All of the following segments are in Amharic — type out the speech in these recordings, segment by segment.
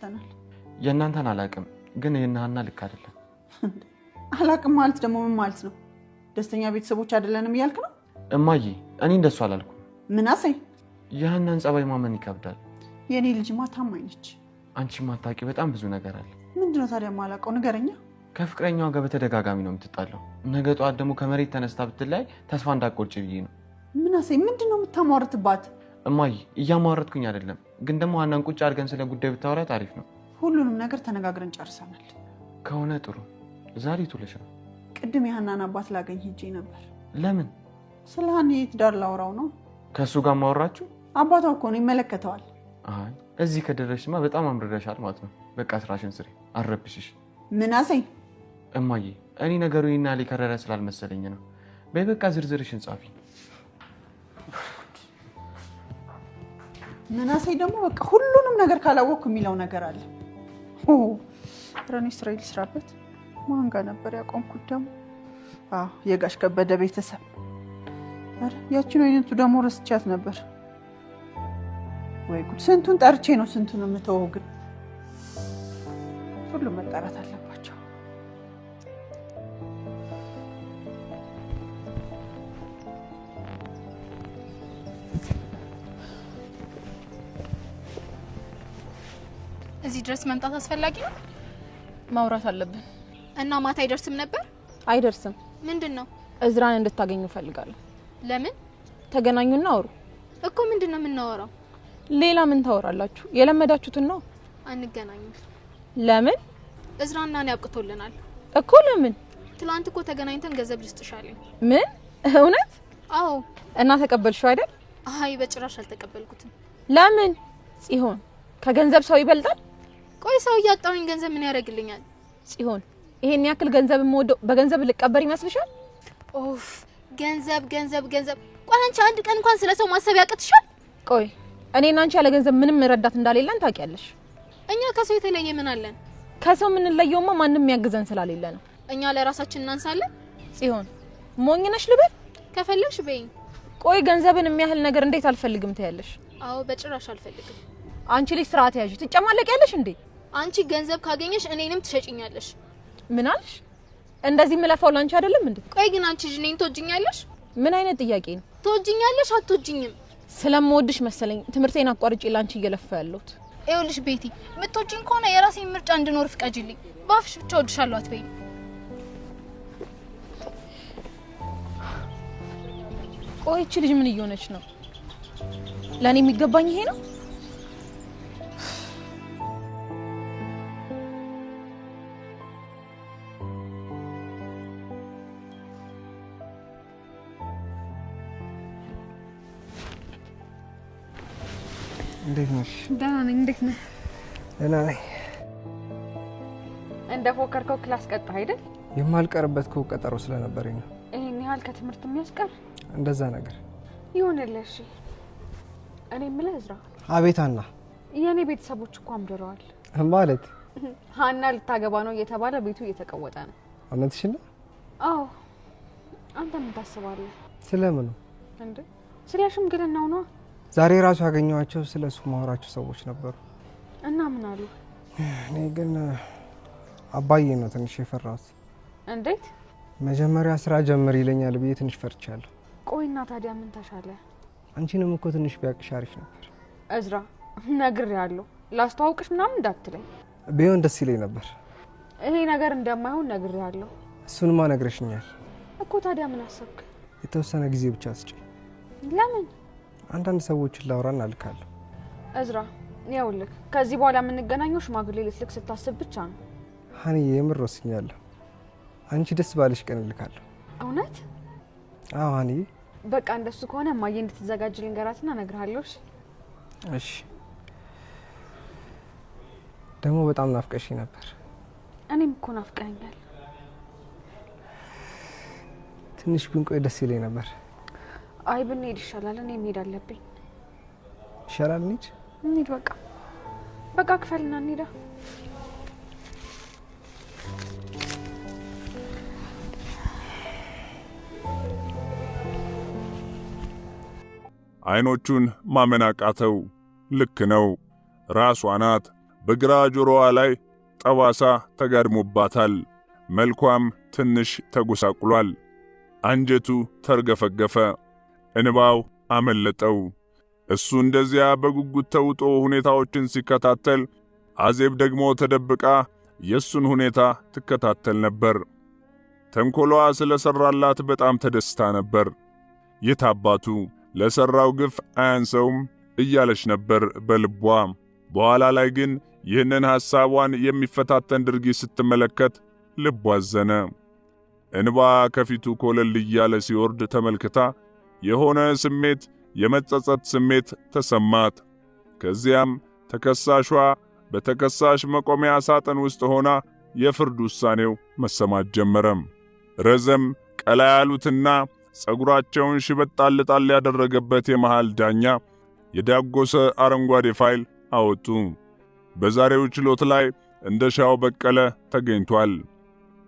ተጣልተናል የእናንተን አላቅም ግን የእናንተና ልክ አይደለም አላቅም ማለት ደግሞ ምን ማለት ነው ደስተኛ ቤተሰቦች አይደለንም ይያልክ ነው እማዬ እኔ እንደሱ አላልኩም ምናሴ ያንናን ጸባይ ማመን ይከብዳል የኔ ልጅ ማታማኝ ነች አንቺ ማታቂ በጣም ብዙ ነገር አለ ምንድነው ታዲያ ማላቀው ንገረኛ ከፍቅረኛዋ ጋር በተደጋጋሚ ነው የምትጣለው ነገ ጧት ደግሞ ከመሬት ተነስታ ብትላይ ተስፋ እንዳትቆርጪ ብዬ ነው ምናሴ ምንድነው የምታሟርትባት እማዬ እያሟረትኩኝ አይደለም ግን ደግሞ አናን ቁጭ አድርገን ስለ ጉዳይ ብታወራ ታሪፍ ነው ሁሉንም ነገር ተነጋግረን ጨርሰናል ከሆነ ጥሩ ዛሬ ትውልሽ ነው ቅድም ያናን አባት ላገኝ ሄጄ ነበር ለምን ስለ ሀኒ ትዳር ላወራው ነው ከሱ ጋር ማወራችሁ አባቷ እኮ ነው ይመለከተዋል አይ እዚህ ከደረስሽማ በጣም አምርረሻል ማለት ነው በቃ ስራሽን ስሪ አረብሽሽ ምናሴ እማዬ እኔ ነገሩ ይና ሊከረረ ስላልመሰለኝ ነው በበቃ ዝርዝርሽን ጻፊ ምናሴ ደግሞ በቃ ሁሉንም ነገር ካላወቅኩ የሚለው ነገር አለ ረኔ እስራኤል ስራበት ማን ጋር ነበር ያቆምኩት ደግሞ የጋሽ ከበደ ቤተሰብ ያቺን አይነቱ ደግሞ ረስቻት ነበር ወይ ጉድ ስንቱን ጠርቼ ነው ስንቱን የምተወው ግን ሁሉም መጣራት አለባቸው እዚህ ድረስ መምጣት አስፈላጊ ነው ማውራት አለብን እና ማታ አይደርስም ነበር አይደርስም ምንድነው እዝራን እንድታገኙ ፈልጋለሁ ለምን ተገናኙና አውሩ እኮ ምንድነው የምናወራው ሌላ ምን ታወራላችሁ የለመዳችሁትን ነው አንገናኝም ለምን እዝራና እኔ አብቅቶልናል እኮ ለምን ትላንት እኮ ተገናኝተን ገንዘብ ልስጥሻለኝ ምን እውነት አዎ እና ተቀበልሽው አይደል አይ በጭራሽ አልተቀበልኩትም ለምን ጽዮን ከገንዘብ ሰው ይበልጣል ቆይ ሰው ያጣውኝ ገንዘብ ምን ያደርግልኛል ጽዮን ይሄን ያክል ገንዘብ ሞዶ በገንዘብ ልቀበር ይመስልሻል ኦፍ ገንዘብ ቆይ አንቺ አንድ ቀን እንኳን ስለሰው ማሰብ ያቀትሻል ቆይ እኔና አንቺ ያለ ገንዘብ ምንም ረዳት እንዳሌለን ታውቂያለሽ እኛ ከሰው የተለየ ምን አለን ከሰው ምን ለየውማ ማንንም ያግዘን ስላሌለ ነው እኛ ለራሳችን እናንሳለን ጽዮን ሞኝ ነሽ ልበል ከፈለግሽ በይኝ ቆይ ገንዘብን የሚያህል ነገር እንዴት አልፈልግም ታያለሽ አዎ በጭራሽ አልፈልግም አንቺ ልጅ ስርዓት ያዢ ትጨማለቂያለሽ እንዴ አንቺ ገንዘብ ካገኘሽ እኔንም ትሸጪኛለሽ ምን አልሽ እንደዚህ መለፋው ላንቺ አይደለም እንዴ ቆይ ግን አንቺ እኔን ትወጂኛለሽ ምን አይነት ጥያቄ ነው ትወጂኛለሽ አትወጂኝም ስለምወድሽ መሰለኝ ትምርቴን አቋርጬ ላንቺ እየለፋ ያለሁት ይኸውልሽ ቤቲ ምትወጂኝ ከሆነ የራሴን ምርጫ እንድኖር ፍቀጂልኝ ባፍሽ ብቻ ወድሻለሁ አትበይኝ ቆይ እቺ ልጅ ምን እየሆነች ነው ለኔ የሚገባኝ ይሄ ነው እንዴት ነሽ? ደህና ነኝ። እንዴት ነህ? ደህና ነኝ። እንደ ፎከርከው ክላስ ቀጣ አይደል? የማልቀርበት ቀጠሮ ስለነበረኝ ነው። ይሄን ያህል ከትምህርት የሚያስቀር እንደዛ ነገር ይሆንልህ። እሺ እኔ የምልህ እዝራ። አቤት አና። የኔ ቤተሰቦች እኮ አምድረዋል ማለት ሀና ልታገባ ነው እየተባለ ቤቱ እየተቀወጠ ነው። እውነትሽ ነው? አዎ። አንተ ምን ታስባለህ? ስለምን ነው እንዴ? ስለ ሽምግልናው ነው። ዛሬ ራሱ ያገኘኋቸው ስለሱ ማወራቸው ሰዎች ነበሩ። እና ምን አሉ? እኔ ግን አባዬ ነው ትንሽ የፈራሁት። እንዴት? መጀመሪያ ስራ ጀምር ይለኛል ብዬ ትንሽ ፈርቻለሁ። ቆይና ታዲያ ምን ተሻለ? አንቺንም እኮ ትንሽ ቢያቅሽ አሪፍ ነበር። እዝራ ነግሬሃለሁ፣ ላስተዋውቅሽ ምናምን እንዳትለኝ። ቢሆን ደስ ይለኝ ነበር። ይሄ ነገር እንደማይሆን ነግሬሃለሁ። እሱንማ ነግረሽኛል እኮ። ታዲያ ምን አሰብክ? የተወሰነ ጊዜ ብቻ ስጪኝ። ለምን? አንዳንድ ሰዎችን ላውራና እልካለሁ። እዝራ ይኸውልህ፣ ከዚህ በኋላ የምንገናኘው ሽማግሌ ልትልክ ስታስብ ብቻ ነው። ሀኒዬ የምር ወስኛለሁ። አንቺ ደስ ባለሽ ቀን እልካለሁ። እውነት? አዎ ሀኒዬ። በቃ እንደሱ ከሆነ እማዬ እንድትዘጋጅ ልንገራትና እነግርሃለሁ። እሺ። ደግሞ በጣም ናፍቀሽኝ ነበር። እኔም እኮ ናፍቀኸኛል። ትንሽ ብንቆይ ደስ ይለኝ ነበር። አይ ብንሄድ ይሻላል። እኔ መሄድ አለብኝ። ይሻላል እንሂድ። እንሂድ በቃ ክፈልና እንሂዳ። አይኖቹን ማመን አቃተው። ልክ ነው፣ ራሷ ናት በግራ ጆሮዋ ላይ ጠባሳ ተጋድሞባታል። መልኳም ትንሽ ተጎሳቁሏል። አንጀቱ ተርገፈገፈ። እንባው አመለጠው። እሱ እንደዚያ በጉጉት ተውጦ ሁኔታዎችን ሲከታተል፣ አዜብ ደግሞ ተደብቃ የሱን ሁኔታ ትከታተል ነበር። ተንኮሏ ስለሰራላት በጣም ተደስታ ነበር። የታባቱ ለሰራው ግፍ አያንሰውም እያለች ነበር በልቧ። በኋላ ላይ ግን ይህንን ሐሳቧን የሚፈታተን ድርጊት ስትመለከት ልቧ አዘነ። እንባ ከፊቱ ኮለል እያለ ሲወርድ ተመልክታ የሆነ ስሜት፣ የመጸጸት ስሜት ተሰማት። ከዚያም ተከሳሿ በተከሳሽ መቆሚያ ሳጥን ውስጥ ሆና የፍርድ ውሳኔው መሰማት ጀመረም። ረዘም ቀላ ያሉትና ጸጉራቸውን ሽበጣልጣል ያደረገበት የመሃል ዳኛ የዳጎሰ አረንጓዴ ፋይል አወጡ። በዛሬው ችሎት ላይ እንደሻው በቀለ ተገኝቷል።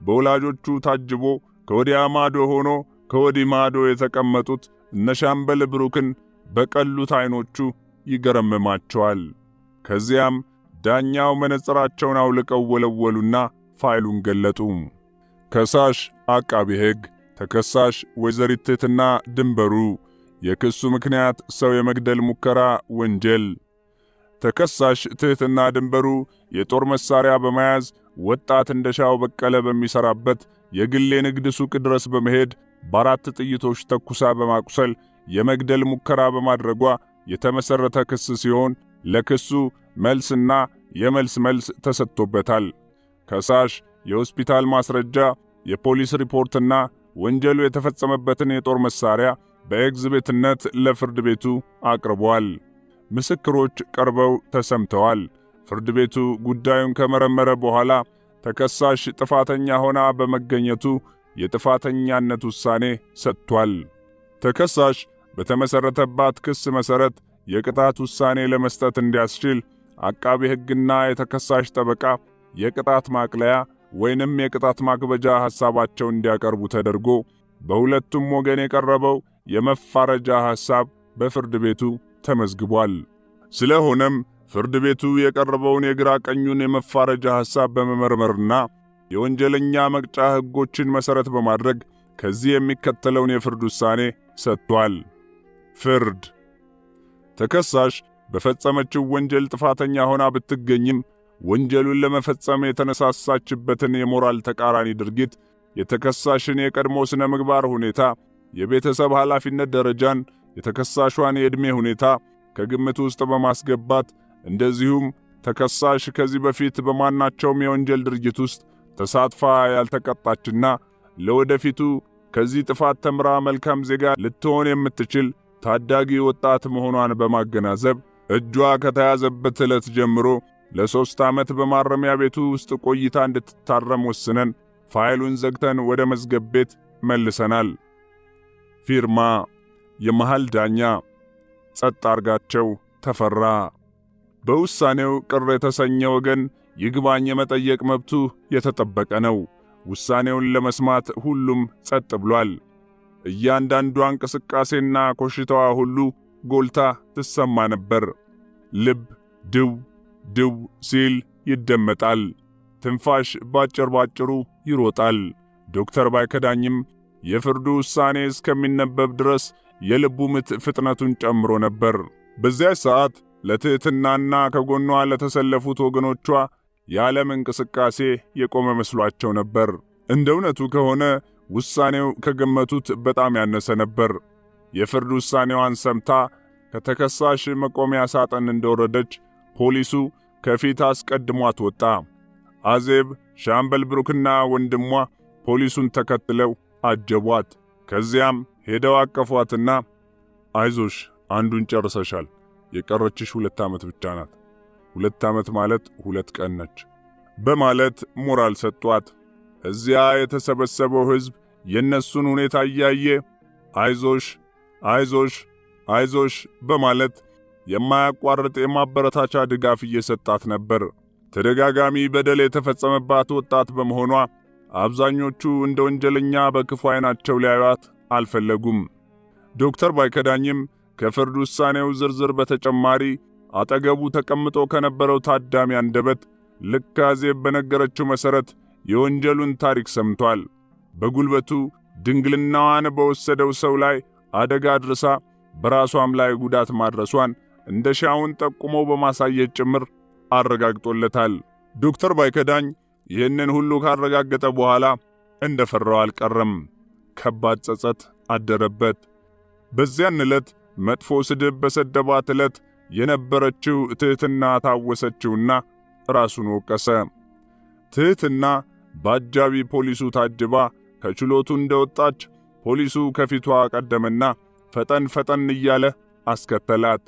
በወላጆቹ ታጅቦ ከወዲያ ማዶ ሆኖ ከወዲህ ማዶ የተቀመጡት እነ ሻምበል ብሩክን በቀሉት አይኖቹ ይገረምማቸዋል። ከዚያም ዳኛው መነጽራቸውን አውልቀው ወለወሉና ፋይሉን ገለጡ። ከሳሽ አቃቢ ሕግ፣ ተከሳሽ ወይዘሪት ትህትና ድንበሩ። የክሱ ምክንያት ሰው የመግደል ሙከራ ወንጀል። ተከሳሽ ትህትና ድንበሩ የጦር መሳሪያ በመያዝ ወጣት እንደሻው በቀለ በሚሰራበት የግል የንግድ ሱቅ ድረስ በመሄድ በአራት ጥይቶች ተኩሳ በማቁሰል የመግደል ሙከራ በማድረጓ የተመሰረተ ክስ ሲሆን ለክሱ መልስና የመልስ መልስ ተሰጥቶበታል። ከሳሽ የሆስፒታል ማስረጃ፣ የፖሊስ ሪፖርትና ወንጀሉ የተፈጸመበትን የጦር መሳሪያ በኤግዚቢትነት ለፍርድ ቤቱ አቅርቧል። ምስክሮች ቀርበው ተሰምተዋል። ፍርድ ቤቱ ጉዳዩን ከመረመረ በኋላ ተከሳሽ ጥፋተኛ ሆና በመገኘቱ የጥፋተኛነት ውሳኔ ሰጥቷል። ተከሳሽ በተመሰረተባት ክስ መሰረት የቅጣት ውሳኔ ለመስጠት እንዲያስችል አቃቤ ሕግና የተከሳሽ ጠበቃ የቅጣት ማቅለያ ወይንም የቅጣት ማክበጃ ሐሳባቸው እንዲያቀርቡ ተደርጎ በሁለቱም ወገን የቀረበው የመፋረጃ ሐሳብ በፍርድ ቤቱ ተመዝግቧል። ስለሆነም ፍርድ ቤቱ የቀረበውን የግራ ቀኙን የመፋረጃ ሐሳብ በመመርመርና የወንጀለኛ መቅጫ ሕጎችን መሠረት በማድረግ ከዚህ የሚከተለውን የፍርድ ውሳኔ ሰጥቷል። ፍርድ። ተከሳሽ በፈጸመችው ወንጀል ጥፋተኛ ሆና ብትገኝም ወንጀሉን ለመፈጸም የተነሳሳችበትን የሞራል ተቃራኒ ድርጊት፣ የተከሳሽን የቀድሞ ስነ ምግባር ሁኔታ፣ የቤተሰብ ኃላፊነት ደረጃን፣ የተከሳሿን የዕድሜ ሁኔታ ከግምት ውስጥ በማስገባት እንደዚሁም ተከሳሽ ከዚህ በፊት በማናቸውም የወንጀል ድርጊት ውስጥ ተሳትፋ ያልተቀጣችና ለወደፊቱ ከዚህ ጥፋት ተምራ መልካም ዜጋ ልትሆን የምትችል ታዳጊ ወጣት መሆኗን በማገናዘብ እጇ ከተያዘበት ዕለት ጀምሮ ለ3 ዓመት በማረሚያ ቤቱ ውስጥ ቆይታ እንድትታረም ወስነን ፋይሉን ዘግተን ወደ መዝገብ ቤት መልሰናል። ፊርማ የመሃል ዳኛ ጸጥ አርጋቸው ተፈራ። በውሳኔው ቅር የተሰኘ ወገን ይግባኝ የመጠየቅ መብቱ የተጠበቀ ነው። ውሳኔውን ለመስማት ሁሉም ጸጥ ብሏል። እያንዳንዷ እንቅስቃሴና ኮሽታዋ ሁሉ ጎልታ ትሰማ ነበር። ልብ ድው ድው ሲል ይደመጣል። ትንፋሽ ባጭሩ ይሮጣል። ዶክተር ባይከዳኝም የፍርዱ ውሳኔ እስከሚነበብ ድረስ የልቡ ምት ፍጥነቱን ጨምሮ ነበር። በዚያ ሰዓት ለትህትናና ከጎኗ ለተሰለፉት ወገኖቿ የዓለም እንቅስቃሴ የቆመ መስሏቸው ነበር። እንደ እውነቱ ከሆነ ውሳኔው ከገመቱት በጣም ያነሰ ነበር። የፍርድ ውሳኔዋን ሰምታ ከተከሳሽ መቆሚያ ሳጥን እንደወረደች ፖሊሱ ከፊት አስቀድሟት ወጣ። አዜብ፣ ሻምበል ብሩክና ወንድሟ ፖሊሱን ተከትለው አጀቧት። ከዚያም ሄደው አቀፏትና አይዞሽ፣ አንዱን ጨርሰሻል፣ የቀረችሽ 2 ዓመት ብቻ ናት፣ 2 ዓመት ማለት 2 ቀን ነች በማለት ሞራል ሰጧት። እዚያ የተሰበሰበው ሕዝብ የነሱን ሁኔታ እያየ አይዞሽ አይዞሽ አይዞሽ በማለት የማያቋርጥ የማበረታቻ ድጋፍ እየሰጣት ነበር። ተደጋጋሚ በደል የተፈጸመባት ወጣት በመሆኗ አብዛኞቹ እንደ ወንጀለኛ በክፉ ዓይናቸው ሊያዩት አልፈለጉም። ዶክተር ባይከዳኝም ከፍርድ ውሳኔው ዝርዝር በተጨማሪ አጠገቡ ተቀምጦ ከነበረው ታዳሚ አንደበት ልክ አዜብ በነገረችው መሠረት የወንጀሉን ታሪክ ሰምቷል። በጉልበቱ ድንግልናዋን በወሰደው ሰው ላይ አደጋ አድርሳ በራሷም ላይ ጉዳት ማድረሷን እንደ ሻውን ጠቁሞ በማሳየት ጭምር አረጋግጦለታል። ዶክተር ባይከዳኝ ይህንን ሁሉ ካረጋገጠ በኋላ እንደፈራው አልቀረም። ከባድ ጸጸት አደረበት። በዚያን ዕለት መጥፎ ስድብ በሰደባት ዕለት የነበረችው ትሕትና ታወሰችውና ራሱን ወቀሰ። ትሕትና በአጃቢ ፖሊሱ ታጅባ ከችሎቱ እንደወጣች ፖሊሱ ከፊቷ ቀደመና ፈጠን ፈጠን እያለ አስከተላት።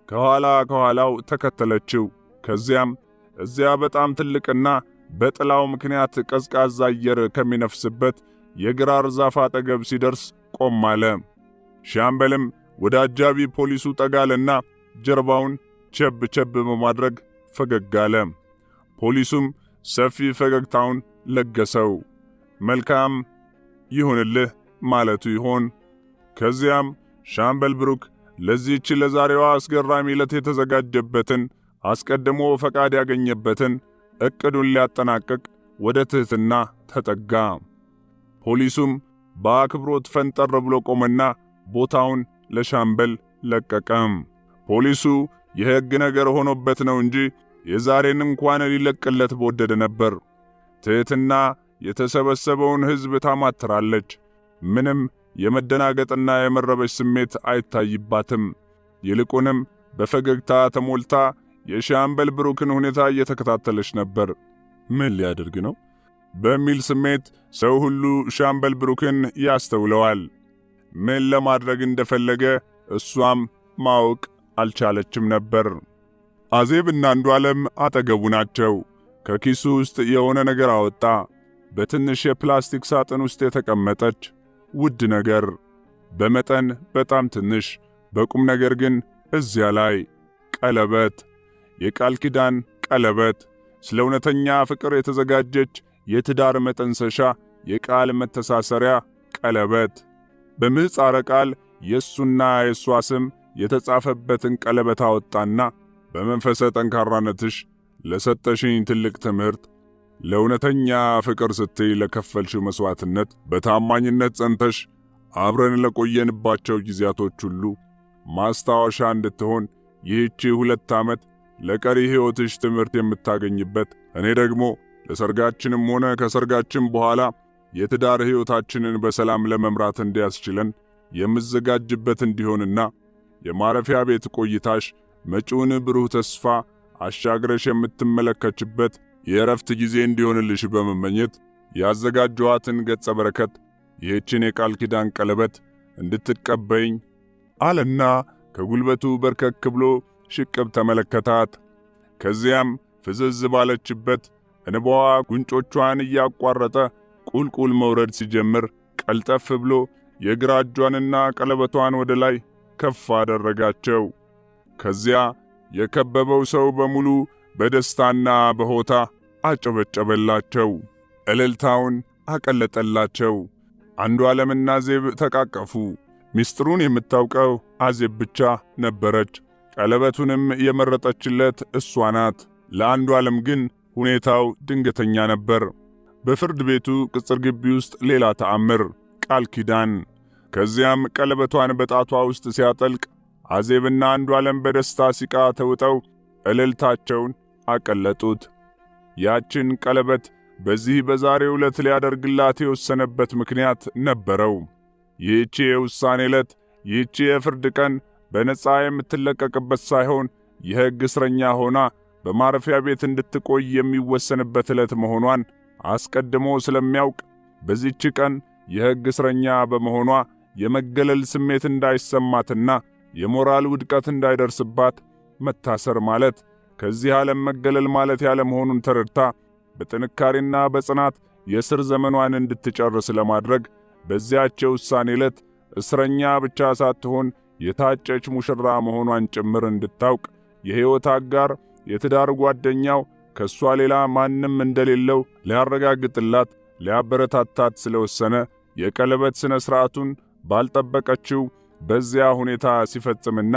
ከኋላው ተከተለችው። ከዚያም እዚያ በጣም ትልቅና በጥላው ምክንያት ቀዝቃዛ አየር ከሚነፍስበት የግራር ዛፍ አጠገብ ሲደርስ ቆም አለ። ሻምበልም ወደ አጃቢ ፖሊሱ ጠጋለና ጀርባውን ቸብ ቸብ በማድረግ ፈገግ አለ። ፖሊሱም ሰፊ ፈገግታውን ለገሰው። መልካም ይሁንልህ ማለቱ ይሆን? ከዚያም ሻምበል ብሩክ ለዚህች ለዛሬዋ አስገራሚ ዕለት የተዘጋጀበትን አስቀድሞ ፈቃድ ያገኘበትን ዕቅዱን ሊያጠናቅቅ ወደ ትሕትና ተጠጋ። ፖሊሱም በአክብሮት ፈንጠር ብሎ ቆመና ቦታውን ለሻምበል ለቀቀም። ፖሊሱ የሕግ ነገር ሆኖበት ነው እንጂ የዛሬን እንኳን ሊለቅለት በወደደ ነበር። ትሕትና የተሰበሰበውን ሕዝብ ታማትራለች። ምንም የመደናገጥና የመረበሽ ስሜት አይታይባትም። ይልቁንም በፈገግታ ተሞልታ የሻምበል ብሩክን ሁኔታ እየተከታተለች ነበር። ምን ሊያደርግ ነው በሚል ስሜት ሰው ሁሉ ሻምበል ብሩክን ያስተውለዋል። ምን ለማድረግ እንደፈለገ እሷም ማወቅ አልቻለችም ነበር። አዜብና አንዱዓለም አጠገቡ ናቸው። ከኪሱ ውስጥ የሆነ ነገር አወጣ። በትንሽ የፕላስቲክ ሳጥን ውስጥ የተቀመጠች ውድ ነገር፣ በመጠን በጣም ትንሽ፣ በቁም ነገር ግን እዚያ ላይ ቀለበት፣ የቃል ኪዳን ቀለበት፣ ስለ እውነተኛ ፍቅር የተዘጋጀች የትዳር መጠንሰሻ የቃል መተሳሰሪያ ቀለበት፣ በምህጻረ ቃል የእሱና የእሷ ስም የተጻፈበትን ቀለበት አወጣና በመንፈሰ ጠንካራነትሽ ለሰጠሽኝ ትልቅ ትምህርት፣ ለእውነተኛ ፍቅር ስትይ ለከፈልሽው መሥዋዕትነት በታማኝነት ጸንተሽ አብረን ለቆየንባቸው ጊዜያቶች ሁሉ ማስታወሻ እንድትሆን ይህቺ 2 ዓመት ለቀሪ ሕይወትሽ ትምህርት የምታገኝበት፣ እኔ ደግሞ ለሰርጋችንም ሆነ ከሰርጋችን በኋላ የትዳር ሕይወታችንን በሰላም ለመምራት እንዲያስችለን የምዘጋጅበት እንዲሆንና የማረፊያ ቤት ቆይታሽ መጪውን ብሩህ ተስፋ አሻግረሽ የምትመለከችበት የእረፍት ጊዜ እንዲሆንልሽ በመመኘት ያዘጋጀኋትን ገጸ በረከት ይህችን የቃል ኪዳን ቀለበት እንድትቀበይኝ አለና ከጉልበቱ በርከክ ብሎ ሽቅብ ተመለከታት። ከዚያም ፍዝዝ ባለችበት እንባዋ ጉንጮቿን እያቋረጠ ቁልቁል መውረድ ሲጀምር ቀልጠፍ ብሎ የግራ እጇንና ቀለበቷን ወደ ላይ ከፍ አደረጋቸው። ከዚያ የከበበው ሰው በሙሉ በደስታና በሆታ አጨበጨበላቸው፣ እልልታውን አቀለጠላቸው። አንዱዓለምና አዜብ ተቃቀፉ። ምስጢሩን የምታውቀው አዜብ ብቻ ነበረች። ቀለበቱንም የመረጠችለት እሷ ናት። ለአንዱዓለም ግን ሁኔታው ድንገተኛ ነበር። በፍርድ ቤቱ ቅጽር ግቢ ውስጥ ሌላ ተአምር፣ ቃል ኪዳን። ከዚያም ቀለበቷን በጣቷ ውስጥ ሲያጠልቅ አዜብና አንዱዓለም በደስታ ሲቃ ተውጠው እልልታቸውን አቀለጡት። ያችን ቀለበት በዚህ በዛሬው ዕለት ሊያደርግላት የወሰነበት ምክንያት ነበረው። ይህቺ የውሳኔ ዕለት፣ ይህቺ የፍርድ ቀን በነጻ የምትለቀቅበት ሳይሆን የሕግ እስረኛ ሆና በማረፊያ ቤት እንድትቆይ የሚወሰንበት ዕለት መሆኗን አስቀድሞ ስለሚያውቅ በዚህች ቀን የሕግ እስረኛ በመሆኗ የመገለል ስሜት እንዳይሰማትና የሞራል ውድቀት እንዳይደርስባት መታሰር ማለት ከዚህ ዓለም መገለል ማለት ያለ መሆኑን ተረድታ በጥንካሬና በጽናት የእስር ዘመኗን እንድትጨርስ ለማድረግ በዚያች የውሳኔ ዕለት እስረኛ ብቻ ሳትሆን የታጨች ሙሽራ መሆኗን ጭምር እንድታውቅ የሕይወት አጋር፣ የትዳር ጓደኛው ከሷ ሌላ ማንም እንደሌለው ሊያረጋግጥላት ሊያበረታታት ስለወሰነ የቀለበት ሥነ ሥርዓቱን ባልጠበቀችው በዚያ ሁኔታ ሲፈጽምና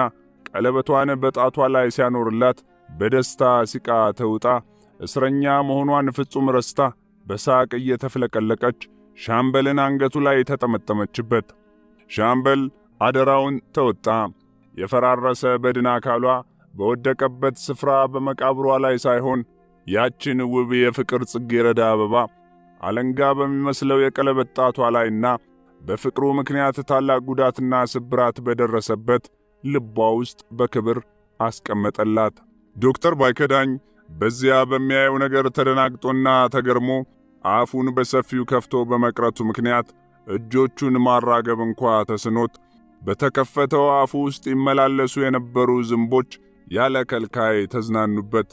ቀለበቷን በጣቷ ላይ ሲያኖርላት በደስታ ሲቃ ተውጣ እስረኛ መሆኗን ፍጹም ረስታ በሳቅ እየተፍለቀለቀች ሻምበልን አንገቱ ላይ ተጠመጠመችበት። ሻምበል አደራውን ተወጣ። የፈራረሰ በድን አካሏ በወደቀበት ስፍራ በመቃብሯ ላይ ሳይሆን ያችን ውብ የፍቅር ጽጌረዳ አበባ አለንጋ በሚመስለው የቀለበት ጣቷ ላይና በፍቅሩ ምክንያት ታላቅ ጉዳትና ስብራት በደረሰበት ልቧ ውስጥ በክብር አስቀመጠላት። ዶክተር ባይከዳኝ በዚያ በሚያየው ነገር ተደናግጦና ተገርሞ አፉን በሰፊው ከፍቶ በመቅረቱ ምክንያት እጆቹን ማራገብ እንኳ ተስኖት በተከፈተው አፉ ውስጥ ይመላለሱ የነበሩ ዝንቦች ያለ ከልካይ ተዝናኑበት።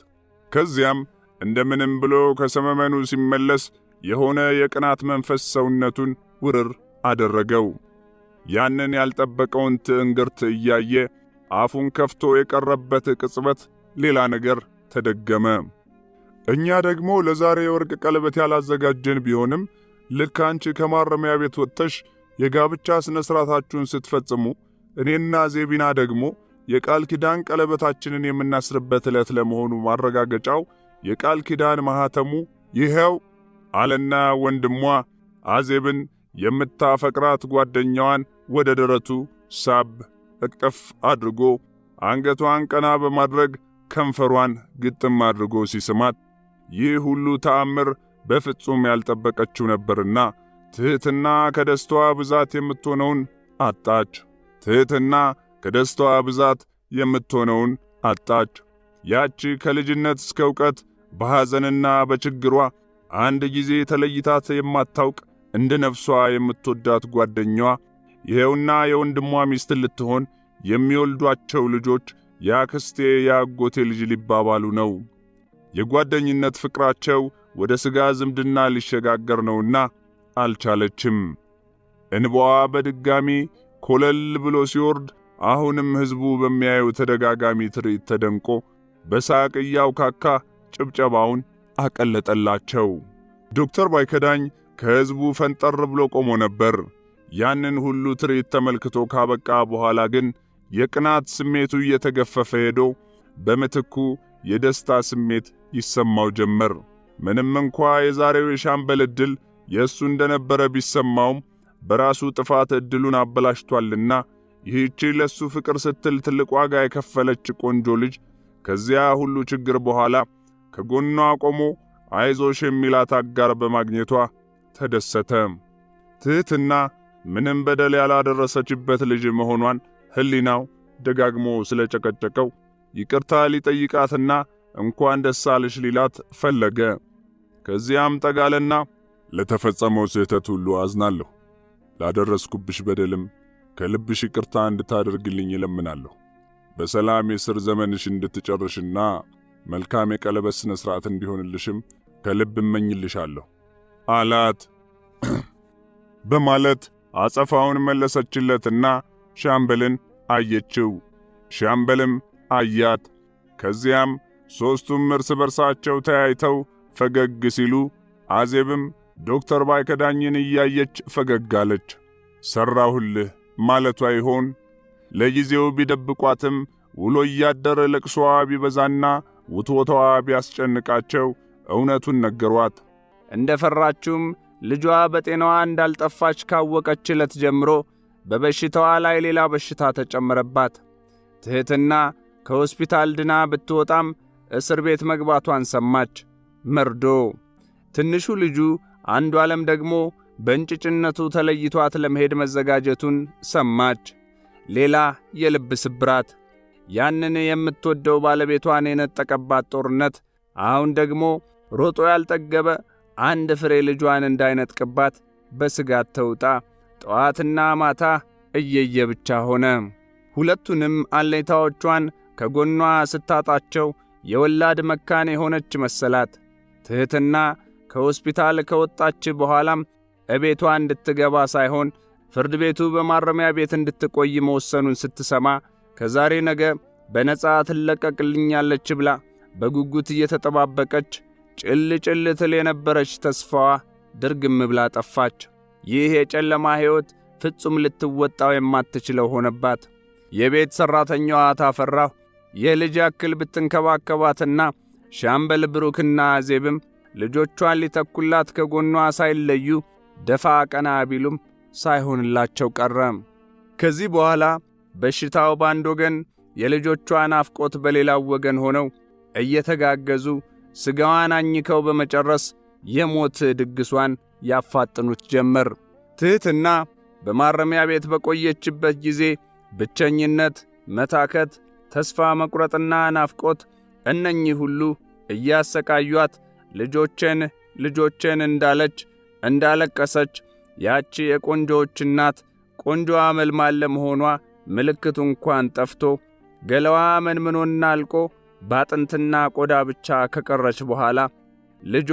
ከዚያም እንደምንም ብሎ ከሰመመኑ ሲመለስ የሆነ የቅናት መንፈስ ሰውነቱን ውርር አደረገው። ያንን ያልጠበቀውን ትዕንግርት እያየ አፉን ከፍቶ የቀረበት ቅጽበት ሌላ ነገር ተደገመ። እኛ ደግሞ ለዛሬ የወርቅ ቀለበት ያላዘጋጀን ቢሆንም ልክ አንቺ ከማረሚያ ቤት ወጥተሽ የጋብቻ ስነ ስርዓታችሁን ስትፈጽሙ እኔና ዜቢና ደግሞ የቃል ኪዳን ቀለበታችንን የምናስርበት ዕለት ለመሆኑ ማረጋገጫው የቃል ኪዳን ማህተሙ ይሄው አለና ወንድሟ አዜብን የምታፈቅራት ጓደኛዋን ወደ ደረቱ ሳብ እቅፍ አድርጎ አንገቷን ቀና በማድረግ ከንፈሯን ግጥም አድርጎ ሲስማት ይህ ሁሉ ተአምር በፍጹም ያልጠበቀችው ነበርና ትህትና ከደስታዋ ብዛት የምትሆነውን አጣች። ትህትና ከደስታዋ ብዛት የምትሆነውን አጣች። ያቺ ከልጅነት እስከ ዕውቀት በሐዘንና በችግሯ አንድ ጊዜ ተለይታት የማታውቅ እንደ ነፍሷ የምትወዳት ጓደኛዋ ይሄውና የወንድሟ ሚስት ልትሆን የሚወልዷቸው ልጆች የአክስቴ የአጎቴ ልጅ ሊባባሉ ነው። የጓደኝነት ፍቅራቸው ወደ ሥጋ ዝምድና ሊሸጋገር ነውና አልቻለችም። እንባዋ በድጋሚ ኮለል ብሎ ሲወርድ አሁንም ሕዝቡ በሚያየው ተደጋጋሚ ትርኢት ተደንቆ በሳቅ እያውካካ ጭብጨባውን አቀለጠላቸው። ዶክተር ባይከዳኝ ከሕዝቡ ፈንጠር ብሎ ቆሞ ነበር። ያንን ሁሉ ትርኢት ተመልክቶ ካበቃ በኋላ ግን የቅናት ስሜቱ እየተገፈፈ ሄዶ በምትኩ የደስታ ስሜት ይሰማው ጀመር። ምንም እንኳ የዛሬው የሻምበል ዕድል የእሱ እንደነበረ ቢሰማውም በራሱ ጥፋት ዕድሉን አበላሽቷልና ይህቺ ለሱ ፍቅር ስትል ትልቅ ዋጋ የከፈለች ቆንጆ ልጅ ከዚያ ሁሉ ችግር በኋላ ከጎኗ ቆሞ አይዞሽ የሚላት አጋር በማግኘቷ ተደሰተ። ትህትና ምንም በደል ያላደረሰችበት ልጅ መሆኗን ሕሊናው ደጋግሞ ስለጨቀጨቀው ይቅርታ ሊጠይቃትና እንኳን ደስ አለሽ ሊላት ፈለገ። ከዚያም ጠጋለና ለተፈጸመው ስህተት ሁሉ አዝናለሁ፣ ላደረስኩብሽ በደልም ከልብሽ ይቅርታ እንድታደርግልኝ እለምናለሁ። በሰላም የስር ዘመንሽ እንድትጨርሽና መልካም የቀለበት ስነ ስርዓት እንዲሆንልሽም ከልብ እመኝልሻለሁ አላት በማለት አጸፋውን መለሰችለትና ሻምበልን አየችው። ሻምበልም አያት። ከዚያም ሦስቱም እርስ በርሳቸው ተያይተው ፈገግ ሲሉ አዜብም ዶክተር ባይከዳኝን እያየች ፈገግ አለች። ሰራሁልህ ማለቷ ይሆን? ለጊዜው ቢደብቋትም ውሎ እያደረ ለቅሶዋ ቢበዛና ውትወታዋ ቢያስጨንቃቸው እውነቱን ነገሯት። እንደፈራችውም ልጇ በጤናዋ እንዳልጠፋች ካወቀች ዕለት ጀምሮ በበሽታዋ ላይ ሌላ በሽታ ተጨመረባት። ትህትና ከሆስፒታል ድና ብትወጣም እስር ቤት መግባቷን ሰማች። መርዶ! ትንሹ ልጁ አንዱ ዓለም ደግሞ በእንጭጭነቱ ተለይቷት ለመሄድ መዘጋጀቱን ሰማች። ሌላ የልብ ስብራት! ያንን የምትወደው ባለቤቷን የነጠቀባት ጦርነት አሁን ደግሞ ሮጦ ያልጠገበ አንድ ፍሬ ልጇን እንዳይነጥቅባት በስጋት ተውጣ ጠዋትና ማታ እየየ ብቻ ሆነ። ሁለቱንም አለኝታዎቿን ከጎኗ ስታጣቸው የወላድ መካን የሆነች መሰላት። ትህትና ከሆስፒታል ከወጣች በኋላም እቤቷ እንድትገባ ሳይሆን ፍርድ ቤቱ በማረሚያ ቤት እንድትቆይ መወሰኑን ስትሰማ ከዛሬ ነገ በነጻ ትለቀቅልኛለች ብላ በጉጉት እየተጠባበቀች ጭል ጭል ትል የነበረች ተስፋዋ ድርግም ብላ ጠፋች። ይህ የጨለማ ሕይወት ፍጹም ልትወጣው የማትችለው ሆነባት። የቤት ሠራተኛዋ ታፈራሁ የልጅ ያክል ብትንከባከባትና ሻምበል ብሩክና አዜብም ልጆቿን ሊተኩላት ከጎኗ ሳይለዩ ደፋ ቀና ቢሉም ሳይሆንላቸው ቀረም። ከዚህ በኋላ በሽታው በአንድ ወገን፣ የልጆቿ ናፍቆት በሌላው ወገን ሆነው እየተጋገዙ ሥጋዋን አኝከው በመጨረስ የሞት ድግሷን ያፋጥኑት ጀመር። ትሕትና በማረሚያ ቤት በቆየችበት ጊዜ ብቸኝነት፣ መታከት፣ ተስፋ መቁረጥና ናፍቆት እነኚህ ሁሉ እያሰቃዩአት ልጆቼን እንዳለቀሰች ያቺ የቆንጆዎች እናት ቆንጆዋ መልማል ለመሆኗ ምልክቱ እንኳን ጠፍቶ ገላዋ መንምኖና አልቆ ባጥንትና ቆዳ ብቻ ከቀረች በኋላ ልጇ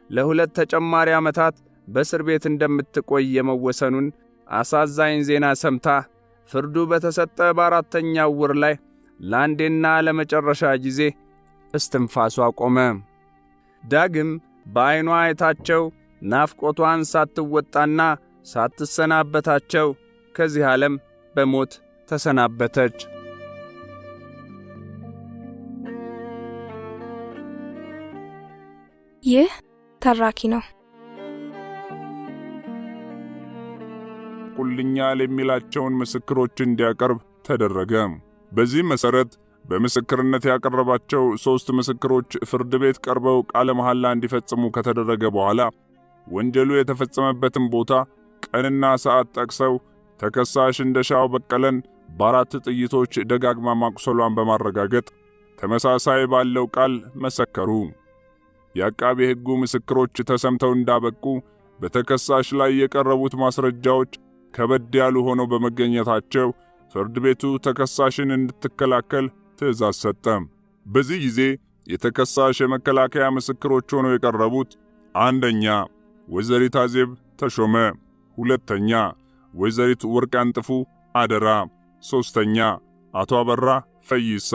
ለ2 ተጨማሪ ዓመታት በእስር ቤት እንደምትቆይ የመወሰኑን አሳዛኝ ዜና ሰምታ ፍርዱ በተሰጠ በ4ኛው ወር ላይ ለአንዴና ለመጨረሻ ጊዜ እስትንፋሷ ቆመ። ዳግም በዐይኗ አይታቸው ናፍቆቷን ሳትወጣና ሳትሰናበታቸው ከዚህ ዓለም በሞት ተሰናበተች። ይህ ተራኪ ነው። ቁልኛል የሚላቸውን ምስክሮች እንዲያቀርብ ተደረገ። በዚህ መሠረት በምስክርነት ያቀረባቸው 3 ምስክሮች ፍርድ ቤት ቀርበው ቃለ መሐላ እንዲፈጽሙ ከተደረገ በኋላ ወንጀሉ የተፈጸመበትን ቦታ ቀንና ሰዓት ጠቅሰው ተከሳሽ እንደሻው በቀለን በ4 ጥይቶች ደጋግማ ማቁሰሏን በማረጋገጥ ተመሳሳይ ባለው ቃል መሰከሩ። የአቃቤ ሕጉ ምስክሮች ተሰምተው እንዳበቁ በተከሳሽ ላይ የቀረቡት ማስረጃዎች ከበድ ያሉ ሆነው በመገኘታቸው ፍርድ ቤቱ ተከሳሽን እንድትከላከል ትእዛዝ ሰጠ። በዚህ ጊዜ የተከሳሽ የመከላከያ ምስክሮች ሆነው የቀረቡት 1ኛ ወይዘሪት አዜብ ተሾመ፣ 2ኛ ወይዘሪት ወርቅ አንጥፉ አደራ፣ 3ኛ አቶ አበራ ፈይሳ።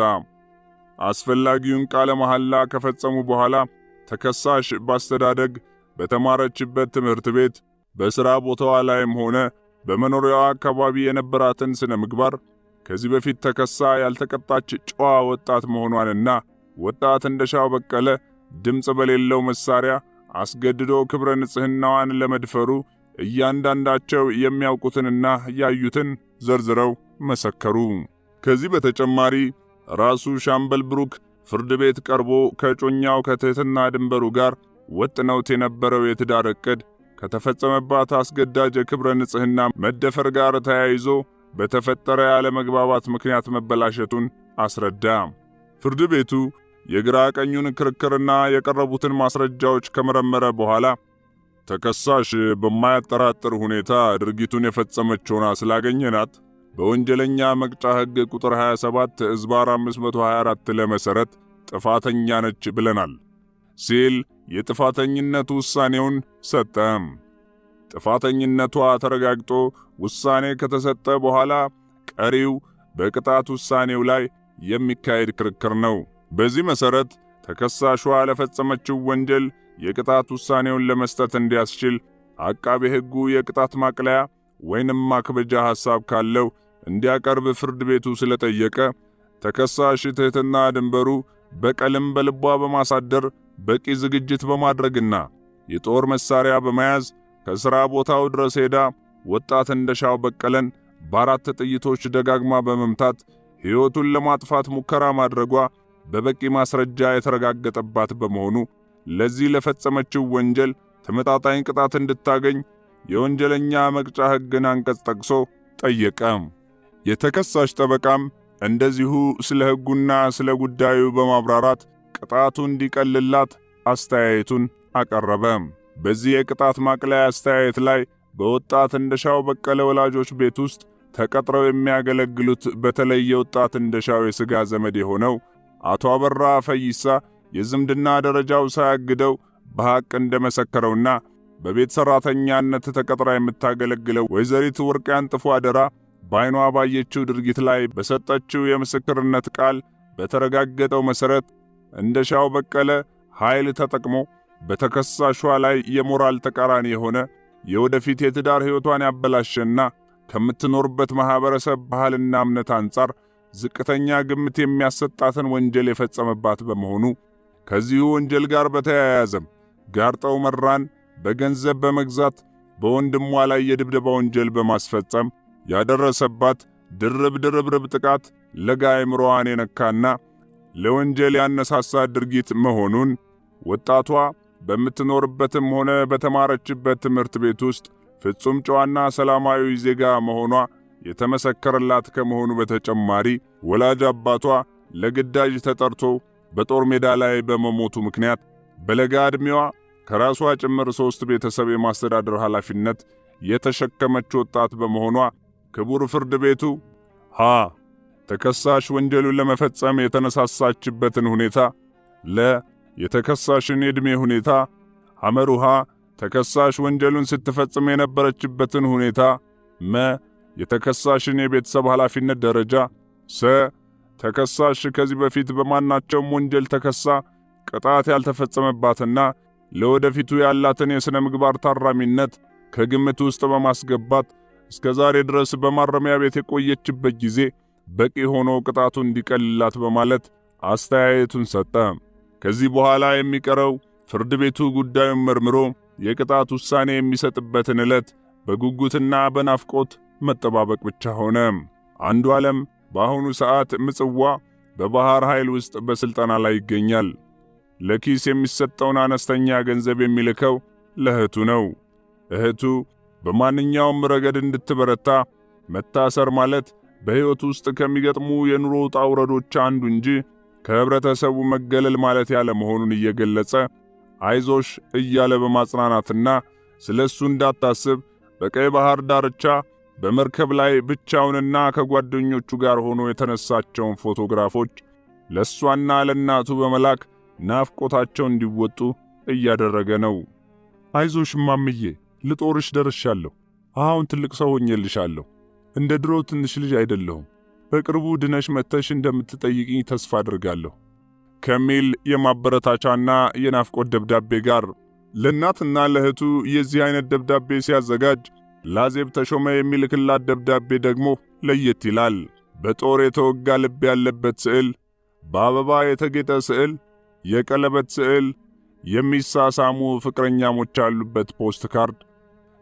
አስፈላጊውን ቃለ መሐላ ከፈጸሙ በኋላ ተከሳሽ ባስተዳደግ በተማረችበት ትምህርት ቤት በሥራ ቦታዋ ላይም ሆነ በመኖሪያዋ አካባቢ የነበራትን ስነ ምግባር ከዚህ በፊት ተከሳ ያልተቀጣች ጨዋ ወጣት መሆኗንና ወጣት እንደሻው በቀለ ድምፅ በሌለው መሳሪያ አስገድዶ ክብረ ንጽሕናዋን ለመድፈሩ እያንዳንዳቸው የሚያውቁትንና ያዩትን ዘርዝረው መሰከሩ። ከዚህ በተጨማሪ ራሱ ሻምበል ብሩክ ፍርድ ቤት ቀርቦ ከጮኛው ከትሕትና ድንበሩ ጋር ወጥነውት የነበረው የትዳር ዕቅድ ከተፈጸመባት አስገዳጅ የክብረ ንጽሕና መደፈር ጋር ተያይዞ በተፈጠረ ያለመግባባት ምክንያት መበላሸቱን አስረዳ። ፍርድ ቤቱ የግራ ቀኙን ክርክርና የቀረቡትን ማስረጃዎች ከመረመረ በኋላ ተከሳሽ በማያጠራጥር ሁኔታ ድርጊቱን የፈጸመች ሆና ስላገኘናት በወንጀለኛ መቅጫ ሕግ ቁጥር 27 ዕዝባር 524 ለመሠረት ጥፋተኛ ነች ብለናል ሲል የጥፋተኝነት ውሳኔውን ሰጠ። ጥፋተኝነቷ ተረጋግጦ ውሳኔ ከተሰጠ በኋላ ቀሪው በቅጣት ውሳኔው ላይ የሚካሄድ ክርክር ነው። በዚህ መሠረት ተከሳሿ ለፈጸመችው ወንጀል የቅጣት ውሳኔውን ለመስጠት እንዲያስችል አቃቤ ሕጉ የቅጣት ማቅለያ ወይንም ማክበጃ ሐሳብ ካለው እንዲያቀርብ ፍርድ ቤቱ ስለጠየቀ ተከሳሽ ትሕትና ድንበሩ በቀልም በልቧ በማሳደር በቂ ዝግጅት በማድረግና የጦር መሳሪያ በመያዝ ከሥራ ቦታው ድረስ ሄዳ ወጣት እንደሻው በቀለን በ4 ጥይቶች ደጋግማ በመምታት ሕይወቱን ለማጥፋት ሙከራ ማድረጓ በበቂ ማስረጃ የተረጋገጠባት በመሆኑ ለዚህ ለፈጸመችው ወንጀል ተመጣጣኝ ቅጣት እንድታገኝ የወንጀለኛ መቅጫ ሕግን አንቀጽ ጠቅሶ ጠየቀ። የተከሳሽ ጠበቃም እንደዚሁ ስለ ሕጉና ስለ ጉዳዩ በማብራራት ቅጣቱ እንዲቀልላት አስተያየቱን አቀረበ። በዚህ የቅጣት ማቅለያ አስተያየት ላይ በወጣት እንደሻው በቀለ ወላጆች ቤት ውስጥ ተቀጥረው የሚያገለግሉት በተለይ የወጣት እንደሻው የሥጋ ዘመድ የሆነው አቶ አበራ ፈይሳ የዝምድና ደረጃው ሳያግደው በሐቅ እንደመሰከረውና በቤት ሠራተኛነት ተቀጥራ የምታገለግለው ወይዘሪት ወርቅ አንጥፉ አደራ በዓይኗ ባየችው ድርጊት ላይ በሰጠችው የምስክርነት ቃል በተረጋገጠው መሠረት እንደሻው በቀለ ኃይል ተጠቅሞ በተከሳሿ ላይ የሞራል ተቃራኒ የሆነ የወደፊት የትዳር ሕይወቷን ያበላሸና ከምትኖርበት ማህበረሰብ ባህልና እምነት አንጻር ዝቅተኛ ግምት የሚያሰጣትን ወንጀል የፈጸመባት በመሆኑ ከዚሁ ወንጀል ጋር በተያያዘም ጋርጠው መራን በገንዘብ በመግዛት በወንድሟ ላይ የድብደባ ወንጀል በማስፈጸም ያደረሰባት ድርብ ጥቃት ለጋ አእምሮዋን የነካና ለወንጀል ያነሳሳት ድርጊት መሆኑን ወጣቷ በምትኖርበትም ሆነ በተማረችበት ትምህርት ቤት ውስጥ ፍጹም ጨዋና ሰላማዊ ዜጋ መሆኗ የተመሰከረላት ከመሆኑ በተጨማሪ ወላጅ አባቷ ለግዳጅ ተጠርቶ በጦር ሜዳ ላይ በመሞቱ ምክንያት በለጋ ዕድሜዋ ከራሷ ጭምር 3 ቤተሰብ የማስተዳደር ኃላፊነት የተሸከመች ወጣት በመሆኗ ክቡር ፍርድ ቤቱ ሀ ተከሳሽ ወንጀሉን ለመፈጸም የተነሳሳችበትን ሁኔታ፣ ለ የተከሳሽን የዕድሜ ሁኔታ፣ ሐመሩሃ ተከሳሽ ወንጀሉን ስትፈጽም የነበረችበትን ሁኔታ፣ መ የተከሳሽን የቤተሰብ ኃላፊነት ደረጃ፣ ሰ ተከሳሽ ከዚህ በፊት በማናቸውም ወንጀል ተከሳ ቅጣት ያልተፈጸመባትና ለወደፊቱ ያላትን የሥነ ምግባር ታራሚነት ከግምት ውስጥ በማስገባት እስከ ዛሬ ድረስ በማረሚያ ቤት የቆየችበት ጊዜ በቂ ሆኖ ቅጣቱ እንዲቀልላት በማለት አስተያየቱን ሰጠ። ከዚህ በኋላ የሚቀረው ፍርድ ቤቱ ጉዳዩን መርምሮ የቅጣት ውሳኔ የሚሰጥበትን ዕለት በጉጉትና በናፍቆት መጠባበቅ ብቻ ሆነ። አንዱዓለም በአሁኑ ሰዓት ምጽዋ በባህር ኃይል ውስጥ በስልጠና ላይ ይገኛል። ለኪስ የሚሰጠውን አነስተኛ ገንዘብ የሚልከው ለእህቱ ነው። እህቱ በማንኛውም ረገድ እንድትበረታ መታሰር ማለት በሕይወት ውስጥ ከሚገጥሙ የኑሮ ውጣ ውረዶች አንዱ እንጂ ከህብረተሰቡ መገለል ማለት ያለ መሆኑን እየገለጸ አይዞሽ እያለ በማጽናናትና ስለሱ እንዳታስብ በቀይ ባህር ዳርቻ በመርከብ ላይ ብቻውንና ከጓደኞቹ ጋር ሆኖ የተነሳቸውን ፎቶግራፎች ለሷና ለናቱ በመላክ ናፍቆታቸው እንዲወጡ እያደረገ ነው። አይዞሽ ማምዬ፣ ልጦርሽ ደርሻለሁ። አሁን ትልቅ ሰው ሆኜልሻለሁ። እንደ ድሮ ትንሽ ልጅ አይደለሁም። በቅርቡ ድነሽ መተሽ እንደምትጠይቅኝ ተስፋ አድርጋለሁ ከሚል የማበረታቻና የናፍቆት ደብዳቤ ጋር ለእናትና ለእህቱ የዚህ አይነት ደብዳቤ ሲያዘጋጅ ለአዜብ ተሾመ የሚልክላት ደብዳቤ ደግሞ ለየት ይላል። በጦር የተወጋ ልብ ያለበት ስዕል፣ በአበባ የተጌጠ ስዕል፣ የቀለበት ስዕል፣ የሚሳሳሙ ፍቅረኛሞች ያሉበት ፖስት ካርድ፣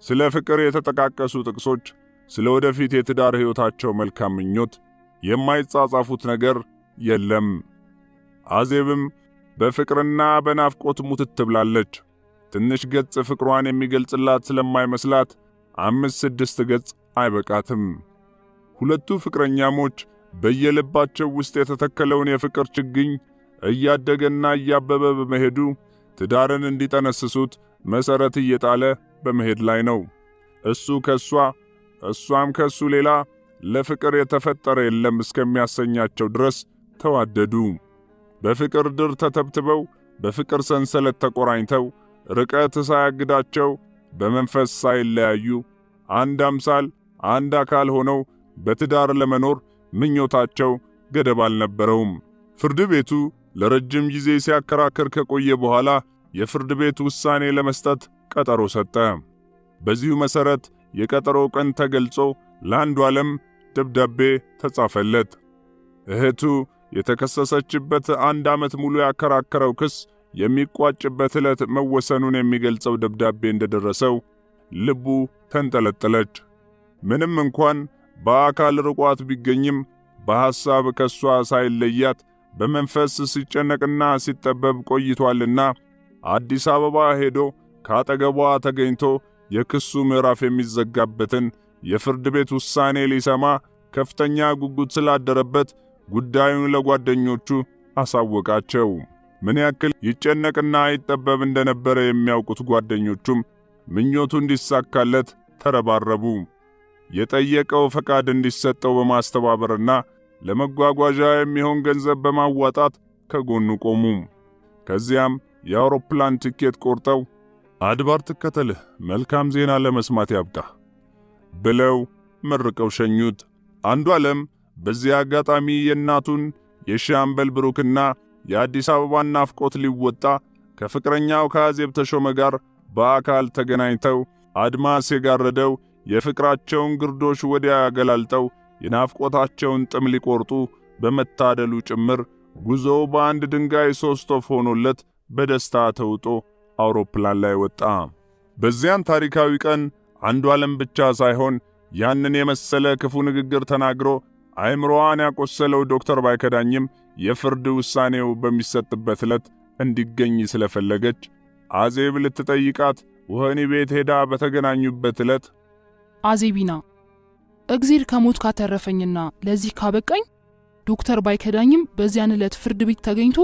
ስለ ፍቅር የተጠቃቀሱ ጥቅሶች፣ ስለ ወደፊት የትዳር ሕይወታቸው መልካም ምኞት፣ የማይጻጻፉት ነገር የለም። አዜብም በፍቅርና በናፍቆት ሙትት ብላለች። ትንሽ ገጽ ፍቅሯን የሚገልጽላት ስለማይመስላት 5-6 ገጽ አይበቃትም። ሁለቱ ፍቅረኛሞች በየልባቸው ውስጥ የተተከለውን የፍቅር ችግኝ እያደገና እያበበ በመሄዱ ትዳርን እንዲጠነስሱት መሰረት እየጣለ በመሄድ ላይ ነው። እሱ ከሷ እሷም ከሱ ሌላ ለፍቅር የተፈጠረ የለም እስከሚያሰኛቸው ድረስ ተዋደዱ። በፍቅር ድር ተተብትበው በፍቅር ሰንሰለት ተቆራኝተው ርቀት ሳያግዳቸው በመንፈስ ሳይለያዩ አንድ አምሳል አንድ አካል ሆነው በትዳር ለመኖር ምኞታቸው ገደብ አልነበረውም። ፍርድ ቤቱ ለረጅም ጊዜ ሲያከራክር ከቆየ በኋላ የፍርድ ቤት ውሳኔ ለመስጠት ቀጠሮ ሰጠ። በዚሁ መሰረት የቀጠሮ ቀን ተገልጾ ለአንዱዓለም ደብዳቤ ተጻፈለት። እህቱ የተከሰሰችበት 1 ዓመት ሙሉ ያከራከረው ክስ የሚቋጭበት ዕለት መወሰኑን የሚገልጸው ደብዳቤ እንደደረሰው ልቡ ተንጠለጠለች። ምንም እንኳን በአካል ርቋት ቢገኝም በሐሳብ ከሷ ሳይለያት በመንፈስ ሲጨነቅና ሲጠበብ ቆይቷልና አዲስ አበባ ሄዶ ካጠገቧ ተገኝቶ የክሱ ምዕራፍ የሚዘጋበትን የፍርድ ቤት ውሳኔ ሊሰማ ከፍተኛ ጉጉት ስላደረበት ጉዳዩን ለጓደኞቹ አሳወቃቸው። ምን ያክል ይጨነቅና ይጠበብ እንደነበረ የሚያውቁት ጓደኞቹም ምኞቱ እንዲሳካለት ተረባረቡ። የጠየቀው ፈቃድ እንዲሰጠው በማስተባበርና ለመጓጓዣ የሚሆን ገንዘብ በማዋጣት ከጎኑ ቆሙ። ከዚያም የአውሮፕላን ቲኬት ቆርጠው አድባር ትከተልህ፣ መልካም ዜና ለመስማት ያብቃ ብለው መርቀው ሸኙት። አንዱዓለም በዚህ አጋጣሚ የእናቱን የሻምበል ብሩክና የአዲስ አበባን ናፍቆት ሊወጣ ከፍቅረኛው ከአዜብ ተሾመ ጋር በአካል ተገናኝተው አድማስ የጋረደው የፍቅራቸውን ግርዶሽ ወዲያ ያገላልጠው የናፍቆታቸውን ጥም ሊቆርጡ በመታደሉ ጭምር ጉዞው በአንድ ድንጋይ 3 ወፍ ሆኖለት በደስታ ተውጦ አውሮፕላን ላይ ወጣ። በዚያን ታሪካዊ ቀን አንዱዓለም ብቻ ሳይሆን ያንን የመሰለ ክፉ ንግግር ተናግሮ አእምሮዋን ያቆሰለው ዶክተር ባይከዳኝም የፍርድ ውሳኔው በሚሰጥበት ዕለት እንዲገኝ ስለፈለገች አዜብ ልትጠይቃት ወህኒ ቤት ሄዳ በተገናኙበት ዕለት አዜቢና እግዚአብሔር ከሞት ካተረፈኝና ለዚህ ካበቃኝ ዶክተር ባይከዳኝም በዚያን ዕለት ፍርድ ቤት ተገኝቶ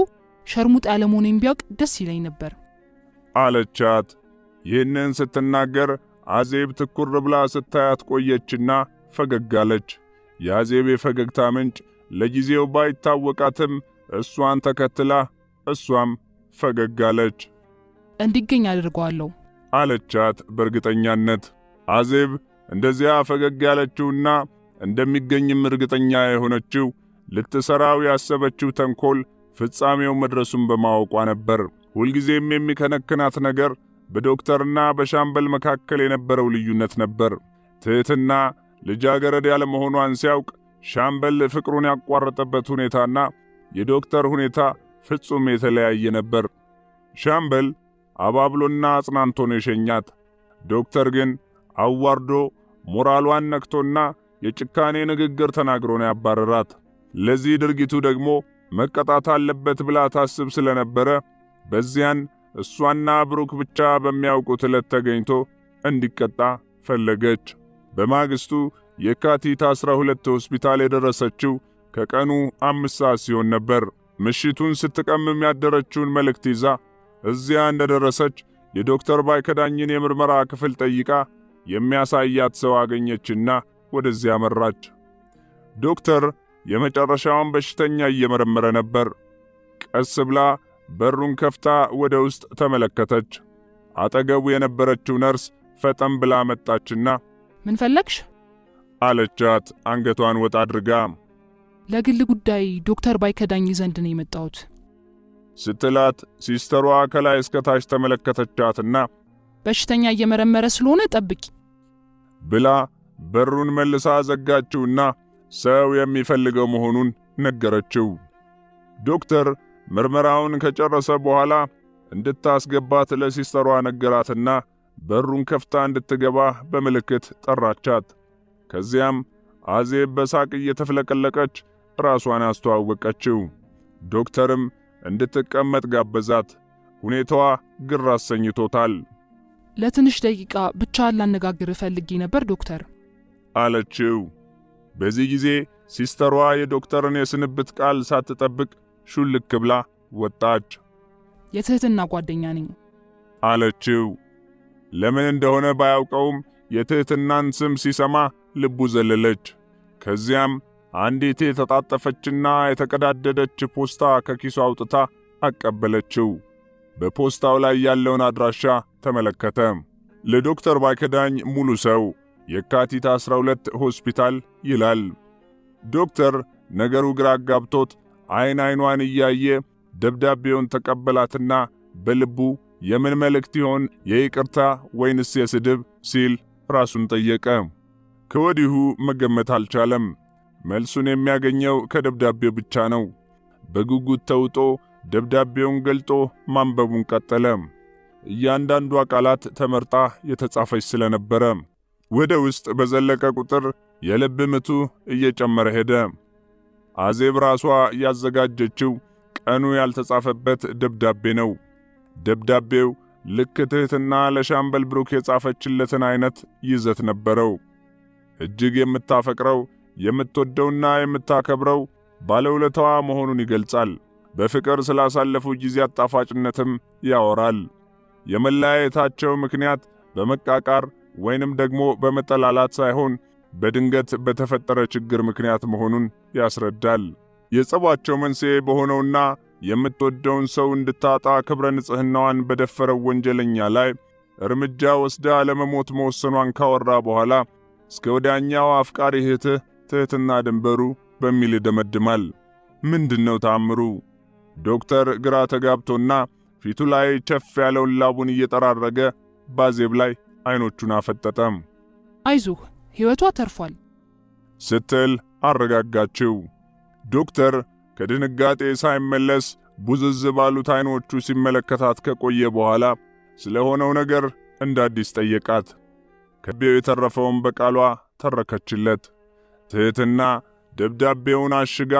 ሸርሙጥ ያለመሆኔን ቢያውቅ ደስ ይለኝ ነበር አለቻት። ይህንን ስትናገር አዜብ ትኩር ብላ ስታያት ቆየችና ፈገግ አለች። የአዜብ የፈገግታ ምንጭ ለጊዜው ባይታወቃትም እሷን ተከትላ እሷም ፈገግ አለች። እንዲገኝ አድርገዋለሁ አለቻት በእርግጠኛነት። አዜብ እንደዚያ ፈገግ ያለችውና እንደሚገኝም እርግጠኛ የሆነችው ልትሰራው ያሰበችው ተንኮል ፍጻሜው መድረሱን በማወቋ ነበር። ሁልጊዜም የሚከነክናት ነገር በዶክተርና በሻምበል መካከል የነበረው ልዩነት ነበር። ትህትና ልጃገረድ ያለ መሆኗን ሲያውቅ ሻምበል ፍቅሩን ያቋረጠበት ሁኔታና የዶክተር ሁኔታ ፍጹም የተለያየ ነበር። ሻምበል አባብሎና አጽናንቶ ነው የሸኛት። ዶክተር ግን አዋርዶ ሞራሏን ነክቶና የጭካኔ ንግግር ተናግሮ ነው ያባረራት። ለዚህ ድርጊቱ ደግሞ መቀጣት አለበት ብላ ታስብ ስለነበረ በዚያን እሷና ብሩክ ብቻ በሚያውቁት ዕለት ተገኝቶ እንዲቀጣ ፈለገች። በማግስቱ የካቲት 12 ሆስፒታል የደረሰችው ከቀኑ 5 ሰዓት ሲሆን ነበር። ምሽቱን ስትቀምም ያደረችውን መልእክት ይዛ እዚያ እንደደረሰች የዶክተር ባይከዳኝን የምርመራ ክፍል ጠይቃ የሚያሳያት ሰው አገኘችና ወደዚያ መራች። ዶክተር የመጨረሻውን በሽተኛ እየመረመረ ነበር። ቀስ ብላ በሩን ከፍታ ወደ ውስጥ ተመለከተች። አጠገቡ የነበረችው ነርስ ፈጠን ብላ መጣችና ምን ፈለግሽ አለቻት አንገቷን ወጣ አድርጋ። ለግል ጉዳይ ዶክተር ባይከዳኝ ዘንድ ነው የመጣሁት ስትላት ሲስተሯ ከላይ እስከ ታች ተመለከተቻትና በሽተኛ እየመረመረ ስለሆነ ጠብቂ ብላ በሩን መልሳ ዘጋችውና ሰው የሚፈልገው መሆኑን ነገረችው። ዶክተር ምርመራውን ከጨረሰ በኋላ እንድታስገባት ለሲስተሯ ነገራትና በሩን ከፍታ እንድትገባ በምልክት ጠራቻት። ከዚያም አዜብ በሳቅ እየተፍለቀለቀች ራሷን አስተዋወቀችው። ዶክተርም እንድትቀመጥ ጋበዛት። ሁኔታዋ ግራ አሰኝቶታል። ለትንሽ ደቂቃ ብቻ ላነጋግር ፈልጌ ነበር ዶክተር አለችው። በዚህ ጊዜ ሲስተሯ የዶክተርን የስንብት ቃል ሳትጠብቅ ሹልክ ብላ ወጣች። የትህትና ጓደኛ ነኝ አለችው። ለምን እንደሆነ ባያውቀውም የትህትናን ስም ሲሰማ ልቡ ዘለለች። ከዚያም አንዲት የተጣጠፈችና የተቀዳደደች ፖስታ ከኪሱ አውጥታ አቀበለችው። በፖስታው ላይ ያለውን አድራሻ ተመለከተ። ለዶክተር ባይከዳኝ ሙሉ ሰው የካቲት 12 ሆስፒታል ይላል። ዶክተር ነገሩ ግራ አጋብቶት አይን አይኗን እያየ ደብዳቤውን ተቀበላትና በልቡ የምን መልእክት ይሆን የይቅርታ ወይንስ የስድብ ሲል ራሱን ጠየቀ። ከወዲሁ መገመት አልቻለም። መልሱን የሚያገኘው ከደብዳቤው ብቻ ነው። በጉጉት ተውጦ ደብዳቤውን ገልጦ ማንበቡን ቀጠለ። እያንዳንዷ ቃላት ተመርጣ የተጻፈች ስለነበረ ወደ ውስጥ በዘለቀ ቁጥር የልብ ምቱ እየጨመረ ሄደ። አዜብ ራሷ ያዘጋጀችው ቀኑ ያልተጻፈበት ደብዳቤ ነው። ደብዳቤው ልክ ትህትና ለሻምበል ብሩክ የጻፈችለትን አይነት ይዘት ነበረው። እጅግ የምታፈቅረው የምትወደውና የምታከብረው ባለውለታዋ መሆኑን ይገልጻል። በፍቅር ስላሳለፉ ጊዜ አጣፋጭነትም ያወራል። የመለያየታቸው ምክንያት በመቃቃር ወይንም ደግሞ በመጠላላት ሳይሆን በድንገት በተፈጠረ ችግር ምክንያት መሆኑን ያስረዳል። የጸባቸው መንስኤ በሆነውና የምትወደውን ሰው እንድታጣ ክብረ ንጽህናዋን በደፈረው ወንጀለኛ ላይ እርምጃ ወስዳ ለመሞት መወሰኗን ካወራ በኋላ እስከ ወዲያኛው አፍቃሪ እህትህ ትህትና ድንበሩ በሚል ይደመድማል። ምንድነው ተአምሩ? ዶክተር ግራ ተጋብቶና ፊቱ ላይ ቸፍ ያለውን ላቡን እየጠራረገ ባዜብ ላይ አይኖቹን አፈጠጠም። አይዞህ ሕይወቷ ተርፏል ስትል አረጋጋችው። ዶክተር ከድንጋጤ ሳይመለስ ቡዝዝ ባሉት አይኖቹ ሲመለከታት ከቆየ በኋላ ስለሆነው ነገር እንዳዲስ ጠየቃት። ከቤው የተረፈውን በቃሏ ተረከችለት። ትህትና ደብዳቤውን አሽጋ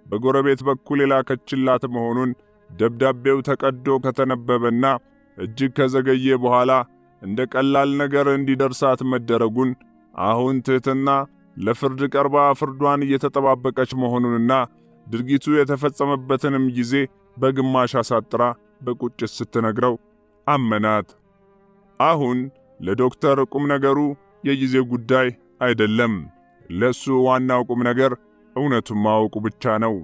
በጎረቤት በኩል የላከችላት መሆኑን ደብዳቤው ተቀዶ ከተነበበና እጅግ ከዘገየ በኋላ እንደ ቀላል ነገር እንዲደርሳት መደረጉን አሁን ትህትና ለፍርድ ቀርባ ፍርዷን እየተጠባበቀች መሆኑንና ድርጊቱ የተፈጸመበትንም ጊዜ በግማሽ አሳጥራ በቁጭት ስትነግረው አመናት። አሁን ለዶክተር ቁም ነገሩ የጊዜ ጉዳይ አይደለም። ለሱ ዋናው ቁም ነገር እውነቱን ማወቁ ብቻ ነው።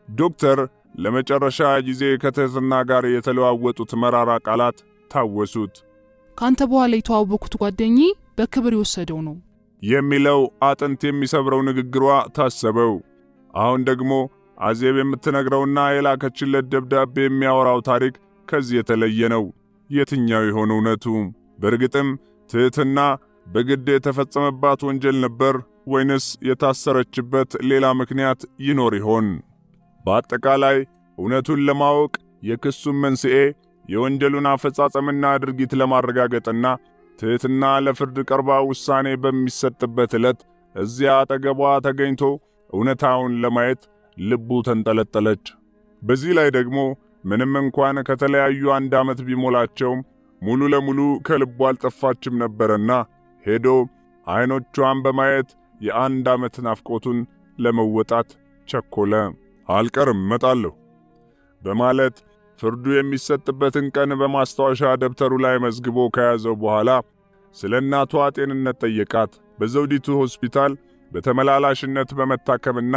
ዶክተር ለመጨረሻ ጊዜ ከትህትና ጋር የተለዋወጡት መራራ ቃላት ታወሱት። ካንተ በኋላ የተዋወቁት ጓደኛዬ በክብር የወሰደው ነው የሚለው አጥንት የሚሰብረው ንግግሯ ታሰበው። አሁን ደግሞ አዜብ የምትነግረውና የላከችለት ደብዳቤ የሚያወራው ታሪክ ከዚህ የተለየ ነው። የትኛው ይሆን እውነቱ? በእርግጥም ትህትና በግድ የተፈጸመባት ወንጀል ነበር ወይንስ የታሰረችበት ሌላ ምክንያት ይኖር ይሆን? በአጠቃላይ እውነቱን ለማወቅ የክሱን መንስኤ፣ የወንጀሉን አፈጻጸምና ድርጊት ለማረጋገጥና ትህትና ለፍርድ ቀርባ ውሳኔ በሚሰጥበት ዕለት እዚያ አጠገቧ ተገኝቶ እውነታውን ለማየት ልቡ ተንጠለጠለች። በዚህ ላይ ደግሞ ምንም እንኳን ከተለያዩ 1 ዓመት ቢሞላቸውም ሙሉ ለሙሉ ከልቡ አልጠፋችም ነበርና ሄዶ አይኖቿን በማየት የ1 ዓመት ናፍቆቱን ለመወጣት ቸኮለ። አልቀርም እመጣለሁ በማለት ፍርዱ የሚሰጥበትን ቀን በማስታወሻ ደብተሩ ላይ መዝግቦ ከያዘው በኋላ ስለ እናቷ ጤንነት ጠየቃት። በዘውዲቱ ሆስፒታል በተመላላሽነት በመታከምና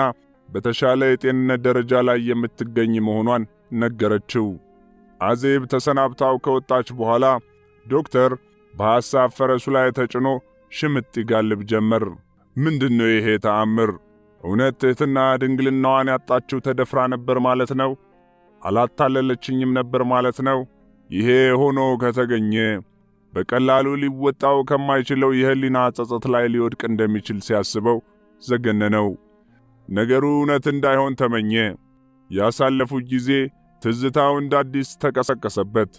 በተሻለ የጤንነት ደረጃ ላይ የምትገኝ መሆኗን ነገረችው። አዜብ ተሰናብታው ከወጣች በኋላ ዶክተር በሐሳብ ፈረሱ ላይ ተጭኖ ሽምጥ ይጋልብ ጀመር። ምንድነው ይሄ ተአምር? እውነት ትህትና ድንግልናዋን ያጣችው ተደፍራ ነበር ማለት ነው? አላታለለችኝም ነበር ማለት ነው? ይሄ ሆኖ ከተገኘ በቀላሉ ሊወጣው ከማይችለው የህሊና ጸጸት ላይ ሊወድቅ እንደሚችል ሲያስበው ዘገነነው። ነገሩ እውነት እንዳይሆን ተመኘ። ያሳለፉት ጊዜ ትዝታው እንዳዲስ ተቀሰቀሰበት።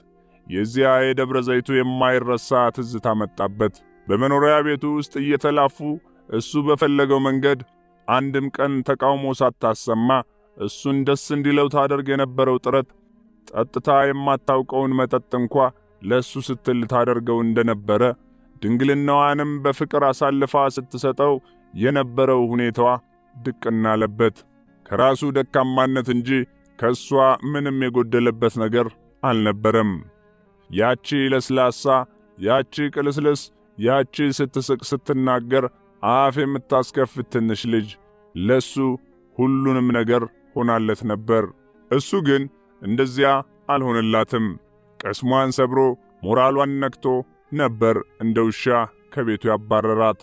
የዚያ የደብረ ዘይቱ የማይረሳ ትዝታ መጣበት። በመኖሪያ ቤቱ ውስጥ እየተላፉ እሱ በፈለገው መንገድ አንድም ቀን ተቃውሞ ሳታሰማ እሱን ደስ እንዲለው ታደርግ የነበረው ጥረት፣ ጠጥታ የማታውቀውን መጠጥ እንኳ ለሱ ስትል ታደርገው እንደነበረ፣ ድንግልናዋንም በፍቅር አሳልፋ ስትሰጠው የነበረው ሁኔታዋ ድቅና አለበት። ከራሱ ደካማነት እንጂ ከሷ ምንም የጎደለበት ነገር አልነበረም። ያቺ ለስላሳ፣ ያቺ ቅልስልስ፣ ያቺ ስትስቅ ስትናገር አፍ የምታስከፍት ትንሽ ልጅ ለሱ ሁሉንም ነገር ሆናለት ነበር። እሱ ግን እንደዚያ አልሆነላትም። ቀስሟን ሰብሮ ሞራሏን ነክቶ ነበር እንደ ውሻ ከቤቱ ያባረራት።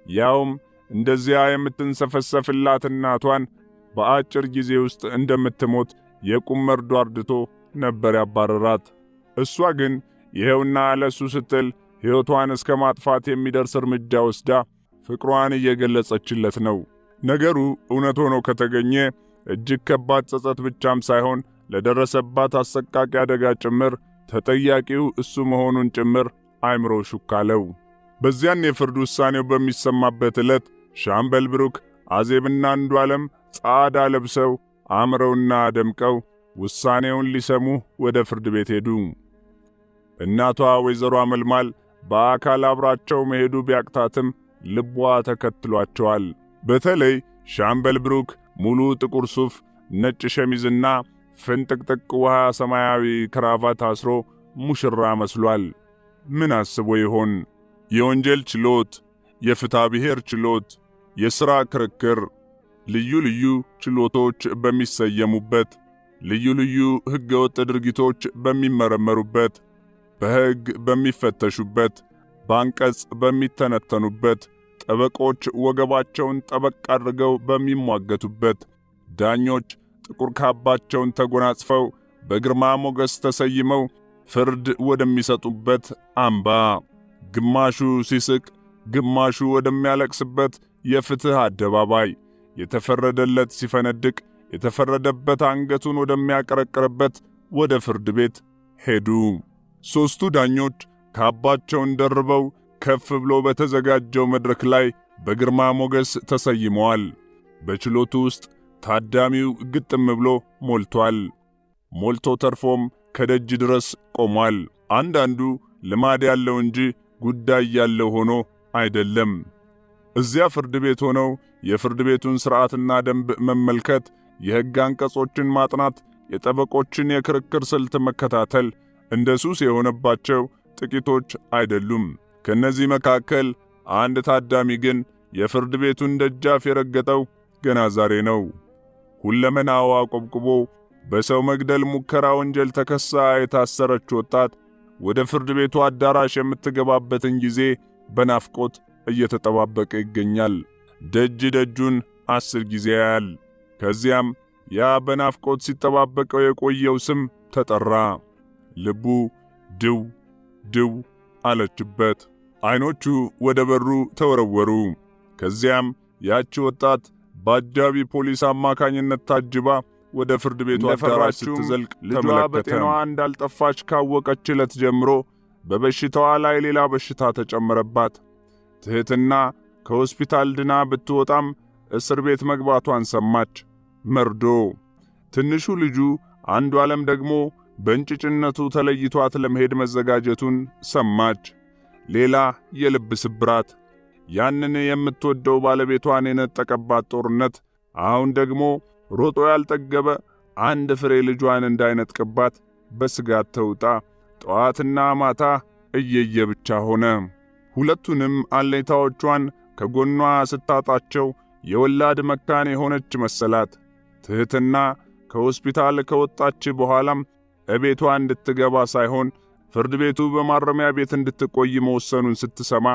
ያውም እንደዚያ የምትንሰፈሰፍላት እናቷን በአጭር ጊዜ ውስጥ እንደምትሞት የቁም መርዶ አርድቶ ነበር ያባረራት። እሷ ግን ይሄውና ለሱ ስትል ሕይወቷን እስከ ማጥፋት የሚደርስ እርምጃ ወስዳ ፍቅሯን እየገለጸችለት ነው። ነገሩ እውነት ሆኖ ከተገኘ እጅግ ከባድ ጸጸት ብቻም ሳይሆን ለደረሰባት አሰቃቂ አደጋ ጭምር ተጠያቂው እሱ መሆኑን ጭምር አይምሮ ሹካለው። በዚያን የፍርድ ውሳኔው በሚሰማበት ዕለት ሻምበል ብሩክ፣ አዜብና አንዱዓለም ጻዕዳ ለብሰው አምረውና ደምቀው ውሳኔውን ሊሰሙ ወደ ፍርድ ቤት ሄዱ። እናቷ ወይዘሮ አመልማል በአካል አብራቸው መሄዱ ቢያቅታትም ልቧ ተከትሏቸዋል። በተለይ ሻምበል ብሩክ ሙሉ ጥቁር ሱፍ፣ ነጭ ሸሚዝና ፍንጥቅጥቅ ውሃ ሰማያዊ ክራቫት አስሮ ሙሽራ መስሏል። ምን አስቦ ይሆን? የወንጀል ችሎት፣ የፍትሐ ብሔር ችሎት፣ የሥራ ክርክር፣ ልዩ ልዩ ችሎቶች በሚሰየሙበት፣ ልዩ ልዩ ሕገወጥ ድርጊቶች በሚመረመሩበት፣ በሕግ በሚፈተሹበት፣ በአንቀጽ በሚተነተኑበት፣ ጠበቆች ወገባቸውን ጠበቅ አድርገው በሚሟገቱበት፣ ዳኞች ጥቁር ካባቸውን ተጎናጽፈው በግርማ ሞገስ ተሰይመው ፍርድ ወደሚሰጡበት አምባ፣ ግማሹ ሲስቅ ግማሹ ወደሚያለቅስበት የፍትህ አደባባይ፣ የተፈረደለት ሲፈነድቅ የተፈረደበት አንገቱን ወደሚያቀረቅርበት ወደ ፍርድ ቤት ሄዱ። ሦስቱ ዳኞች ካባቸውን ደርበው ከፍ ብሎ በተዘጋጀው መድረክ ላይ በግርማ ሞገስ ተሰይመዋል። በችሎቱ ውስጥ ታዳሚው ግጥም ብሎ ሞልቷል። ሞልቶ ተርፎም ከደጅ ድረስ ቆሟል። አንዳንዱ ልማድ ያለው እንጂ ጉዳይ ያለው ሆኖ አይደለም። እዚያ ፍርድ ቤት ሆነው የፍርድ ቤቱን ሥርዓትና ደንብ መመልከት፣ የሕግ አንቀጾችን ማጥናት፣ የጠበቆችን የክርክር ስልት መከታተል እንደ ሱስ የሆነባቸው ጥቂቶች አይደሉም። ከነዚህ መካከል አንድ ታዳሚ ግን የፍርድ ቤቱን ደጃፍ የረገጠው ገና ዛሬ ነው። ሁለመናዋ ቆብቁቦ በሰው መግደል ሙከራ ወንጀል ተከሳ የታሰረች ወጣት ወደ ፍርድ ቤቱ አዳራሽ የምትገባበትን ጊዜ በናፍቆት እየተጠባበቀ ይገኛል። ደጅ ደጁን 10 ጊዜ ያያል። ከዚያም ያ በናፍቆት ሲጠባበቀው የቆየው ስም ተጠራ። ልቡ ድው ድው አለችበት። አይኖቹ ወደ በሩ ተወረወሩ። ከዚያም ያቺ ወጣት በአጃቢ ፖሊስ አማካኝነት ታጅባ ወደ ፍርድ ቤቱ አዳራሽ ስትዘልቅ ልጇ በጤናዋ እንዳልጠፋች ካወቀች ዕለት ጀምሮ በበሽታዋ ላይ ሌላ በሽታ ተጨመረባት። ትሕትና ከሆስፒታል ድና ብትወጣም እስር ቤት መግባቷን ሰማች። መርዶ። ትንሹ ልጁ አንዱ ዓለም ደግሞ በእንጭጭነቱ ተለይቷት ለመሄድ መዘጋጀቱን ሰማች። ሌላ የልብ ስብራት። ያንን የምትወደው ባለቤቷን የነጠቀባት ጦርነት አሁን ደግሞ ሮጦ ያልጠገበ አንድ ፍሬ ልጇን እንዳይነጥቅባት በስጋት ተውጣ ጠዋትና ማታ እየየ ብቻ ሆነ። ሁለቱንም አለኝታዎቿን ከጎኗ ስታጣቸው የወላድ መካን የሆነች መሰላት። ትሕትና ከሆስፒታል ከወጣች በኋላም እቤቷ እንድትገባ ሳይሆን ፍርድ ቤቱ በማረሚያ ቤት እንድትቆይ መወሰኑን ስትሰማ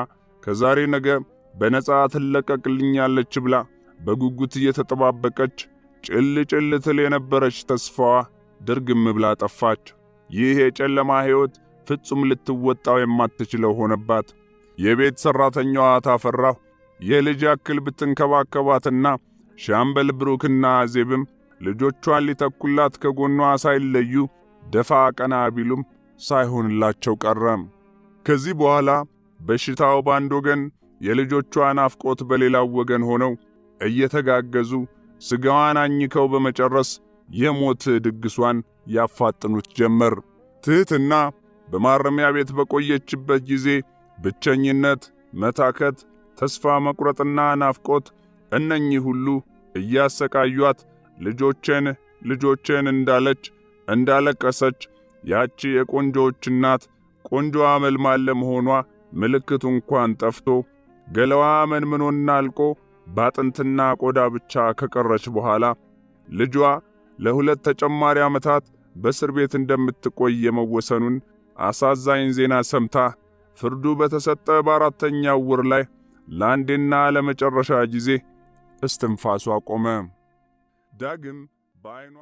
ከዛሬ ነገ በነጻ ትለቀቅልኛለች ብላ በጉጉት እየተጠባበቀች ጭል ጭል ትል የነበረች ተስፋዋ ድርግም ብላ ጠፋች። ይህ የጨለማ ሕይወት ፍጹም ልትወጣው የማትችለው ሆነባት። የቤት ሠራተኛዋ ታፈራሁ የልጅ ያክል ብትንከባከባትና ሻምበል ብሩክና አዜብም ልጆቿን ሊተኩላት ከጎኗ ሳይለዩ ደፋ ቀና ቢሉም ሳይሆንላቸው ቀረም። ከዚህ በኋላ በሽታው በአንድ ወገን፣ የልጆቿ ናፍቆት በሌላው ወገን ሆነው እየተጋገዙ ሥጋዋን አኝከው በመጨረስ የሞት ድግሷን ያፋጥኑት ጀመር። ትሕትና በማረሚያ ቤት በቆየችበት ጊዜ ብቸኝነት፣ መታከት፣ ተስፋ መቁረጥና ናፍቆት እነኚህ ሁሉ እያሰቃዩአት ልጆቼን እንዳለች እንዳለቀሰች ያቺ የቆንጆዎች እናት ቆንጆዋ መልማል ለመሆኗ ምልክቱ እንኳን ጠፍቶ ገለዋ መንምኖና አልቆ ባጥንትና ቆዳ ብቻ ከቀረች በኋላ ልጇ ለ2 ተጨማሪ ዓመታት በእስር ቤት እንደምትቆይ የመወሰኑን አሳዛኝ ዜና ሰምታ ፍርዱ በተሰጠ በ4ኛው ወር ላይ ለአንዴና ለመጨረሻ ጊዜ እስትንፋሷ ቆመ። ዳግም በዓይኗ